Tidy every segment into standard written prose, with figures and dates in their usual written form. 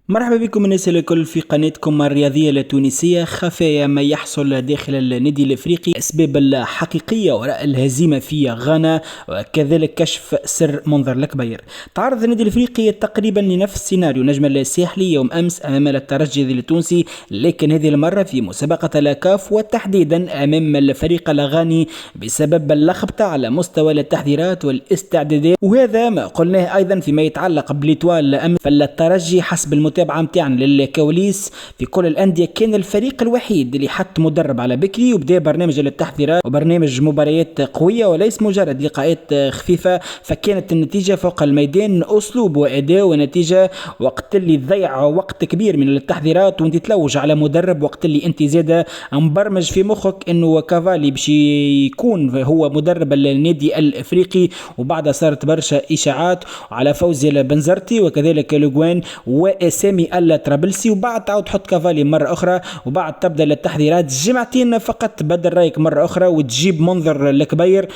مرحبا بكم الناس الكل في قناتكم الرياضية التونسية. خفايا ما يحصل داخل النادي الافريقي، الاسباب الحقيقية وراء الهزيمة في غانا، وكذلك كشف سر منظر الكبير. تعرض النادي الافريقي تقريبا لنفس السيناريو نجم الساحلي يوم امس امام الترجي التونسي، لكن هذه المرة في مسابقة الاكاف وتحديدا امام الفريق الغاني بسبب اللخبطة على مستوى التحضيرات والاستعدادات. وهذا ما قلناه ايضا فيما يتعلق بليتوال امس، فالترجي حسب المتابعة متاعنا للكواليس في كل الأندية كان الفريق الوحيد اللي حط مدرب على بكري وبدا برنامج للتحضيرات وبرنامج مباريات قوية وليس مجرد لقاءات خفيفة. فكانت النتيجة فوق الميدان أسلوب وأداء ونتيجة، وقت اللي تضيع وقت كبير من التحضيرات وانت تلوج على مدرب، وقت اللي انت زاد مبرمج في مخك انه كافالي باش يكون هو مدرب النادي الافريقي، وبعدها صارت برشا اشاعات على فوزي البنزرتي وكذلك لوغوان وسامي الطرابلسي، وبعد تعود تحط كافالي مرة أخرى، وبعد تبدأ التحضيرات جمعتين فقط بدل رايك مرة أخرى وتجيب منظر الكبير.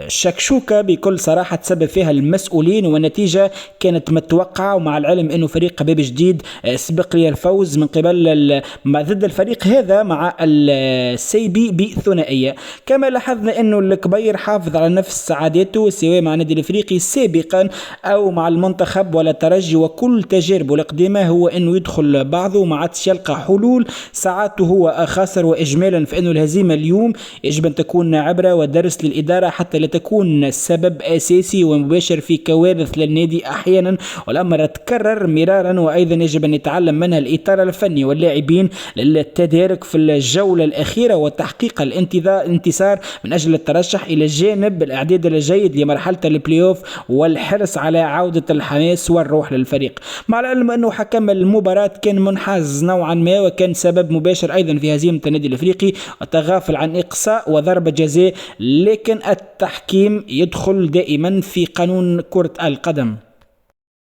شكشوكة بكل صراحة تسبب فيها المسؤولين، والنتيجة كانت متوقعة، ومع العلم أنه فريق باب جديد سبق لي الفوز من قبل ما ضد الفريق هذا مع السيبي بثنائية. كما لاحظنا أنه الكبير حافظ على نفس عاداته سواء مع النادي الافريقي سابقا أو مع المنتخب ولا الترجي، وكل تجاربه القديمة هو انه يدخل بعضه وما عادش يلقى حلول. ساعات هو خاسر، واجمالا فانه الهزيمه اليوم يجب ان تكون عبره ودرس للاداره حتى لا تكون سبب اساسي ومباشر في كوارث للنادي احيانا، والامر تكرر مرارا، وايضا يجب ان يتعلم منها الاطار الفني واللاعبين للتدارك في الجوله الاخيره وتحقيق الانتصار من اجل الترشح الى جانب الاعداد الجيد لمرحله البلاي اوف والحرص على عوده الحماس والروح للفريق. مع العلم انه حكم المباراة كان منحاز نوعا ما، وكان سبب مباشر ايضا في هزيمة النادي الافريقي وتغافل عن اقصاء وضربة جزاء، لكن التحكيم يدخل دائما في قانون كرة القدم.